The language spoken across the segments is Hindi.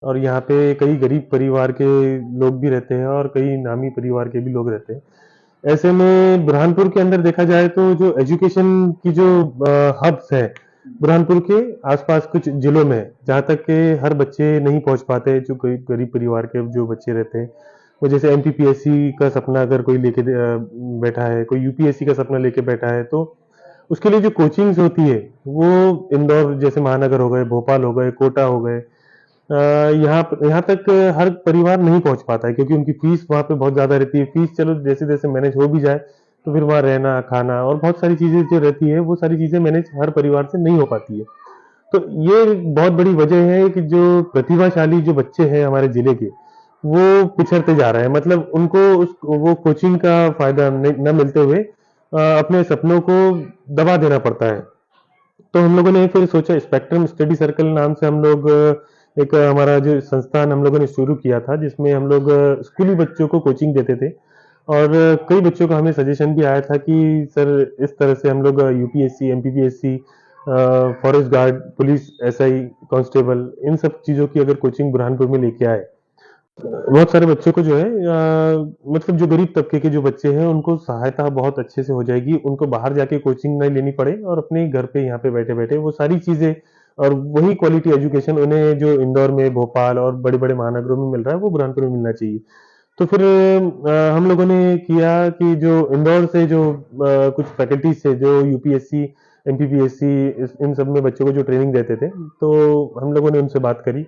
और यहाँ पे कई गरीब परिवार के लोग भी रहते हैं और कई नामी परिवार के भी लोग रहते हैं। ऐसे में बुरहानपुर के अंदर देखा जाए तो जो एजुकेशन की जो हब्स है, बुरहानपुर के आसपास कुछ जिलों में है, जहाँ तक के हर बच्चे नहीं पहुँच पाते, जो गरीब परिवार के जो बच्चे रहते हैं। वो जैसे एमपीपीएससी का सपना अगर कोई लेके बैठा है, कोई यूपीएससी का सपना लेके बैठा है, तो उसके लिए जो कोचिंग्स होती है, वो इंदौर जैसे महानगर हो गए, भोपाल हो गए, कोटा हो गए, यहाँ तक हर परिवार नहीं पहुंच पाता है, क्योंकि उनकी फीस वहाँ पे बहुत ज़्यादा रहती है। फीस चलो जैसे जैसे मैनेज हो भी जाए, तो फिर वहाँ रहना खाना और बहुत सारी चीज़ें जो रहती है, वो सारी चीज़ें मैनेज हर परिवार से नहीं हो पाती है। तो ये बहुत बड़ी वजह है कि जो प्रतिभाशाली जो बच्चे हैं हमारे जिले के, वो पिछड़ते जा रहे हैं। मतलब उनको वो कोचिंग का फायदा न मिलते हुए अपने सपनों को दबा देना पड़ता है। तो हम लोगों ने फिर सोचा, स्पेक्ट्रम स्टडी सर्कल नाम से हम लोग एक हमारा जो संस्थान हम लोगों ने शुरू किया था, जिसमें हम लोग स्कूली बच्चों को कोचिंग देते थे। और कई बच्चों का हमें सजेशन भी आया था कि सर इस तरह से हम लोग UPSC, MPPSC, forest guard, police, SI, constable, इन सब चीज़ों की अगर कोचिंग बुरहानपुर में लेके आए, बहुत सारे बच्चों को जो है मतलब जो गरीब तबके के जो बच्चे हैं उनको सहायता बहुत अच्छे से हो जाएगी, उनको बाहर जाके कोचिंग नहीं लेनी पड़े और अपने घर पे यहाँ पे बैठे बैठे वो सारी चीजें और वही क्वालिटी एजुकेशन उन्हें जो इंदौर में, भोपाल और बड़े बड़े महानगरों में मिल रहा है, वो बुरहानपुर में मिलना चाहिए। तो फिर हम लोगों ने किया कि जो इंदौर से जो कुछ फैकल्टीज थे जो यूपीएससी, एमपीपीएससी इन सब में बच्चों को जो ट्रेनिंग देते थे, तो हम लोगों ने उनसे बात करी,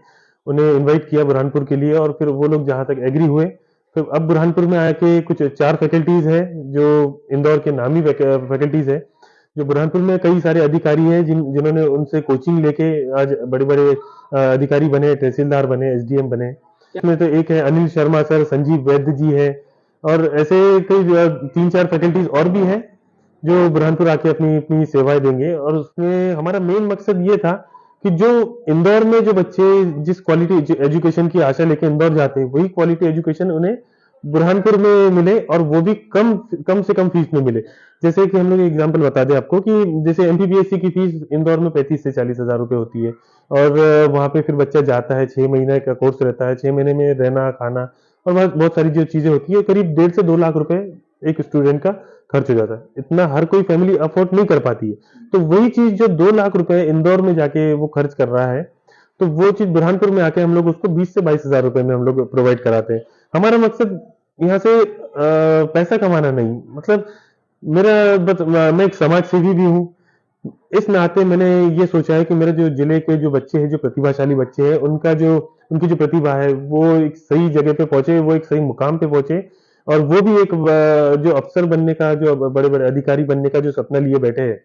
उन्हें इनवाइट किया बुरहानपुर के लिए, और फिर वो लोग जहाँ तक एग्री हुए, तो अब बुरहानपुर में आके कुछ 4 फैकल्टीज हैं जो इंदौर के नामी फैकल्टीज है, जो बुरहानपुर में कई सारे अधिकारी हैं जिन्होंने उनसे कोचिंग लेके आज बड़े बड़े अधिकारी बने, तहसीलदार बने, एसडीएम बने। इसमें तो एक है अनिल शर्मा सर, संजीव वैद्य जी है, और ऐसे कई 3-4 फैकल्टीज और भी हैं जो बुरहानपुर आके अपनी अपनी सेवाएं देंगे। और उसमें हमारा मेन मकसद ये था कि जो इंदौर में जो बच्चे जिस क्वालिटी एजुकेशन की आशा लेके इंदौर जाते हैं, वही क्वालिटी एजुकेशन उन्हें बुरहानपुर में मिले, और वो भी कम कम से कम फीस में मिले। जैसे कि हम लोग एग्जांपल बता दें आपको कि जैसे एमपीपीएससी की फीस इंदौर में 35 से 40 हजार रुपए होती है, और वहाँ पे फिर बच्चा जाता है, 6 महीने का कोर्स रहता है, 6 महीने में रहना खाना और बहुत बहुत सारी जो चीजें होती है, करीब 1.5 से 2 लाख रुपए एक स्टूडेंट का खर्च हो जाता है। इतना हर कोई फैमिली अफोर्ड नहीं कर पाती है। तो वही चीज जो 2 लाख रुपए इंदौर में जाके वो खर्च कर रहा है, तो वो चीज बुरहानपुर में आके हम लोग उसको 20 से 22 हजार रुपए में हम लोग प्रोवाइड कराते हैं। हमारा मकसद यहाँ से पैसा कमाना नहीं, मतलब मैं एक समाज सेवी भी हूँ। इस नाते मैंने ये सोचा है कि मेरे जो जिले के जो बच्चे हैं, जो प्रतिभाशाली बच्चे हैं, उनकी जो प्रतिभा है वो एक सही जगह पे पहुंचे, वो एक सही मुकाम पे पहुंचे, और वो भी एक जो अफसर बनने का, जो बड़े बड़े अधिकारी बनने का जो सपना लिए बैठे हैं,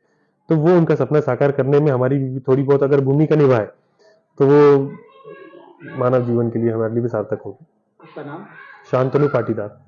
तो वो उनका सपना साकार करने में हमारी भी थोड़ी बहुत अगर भूमिका निभाए, तो वो मानव जीवन के लिए हमारे लिए भी सार्थक होगी। आपका नाम? शांतनु पाटीदार।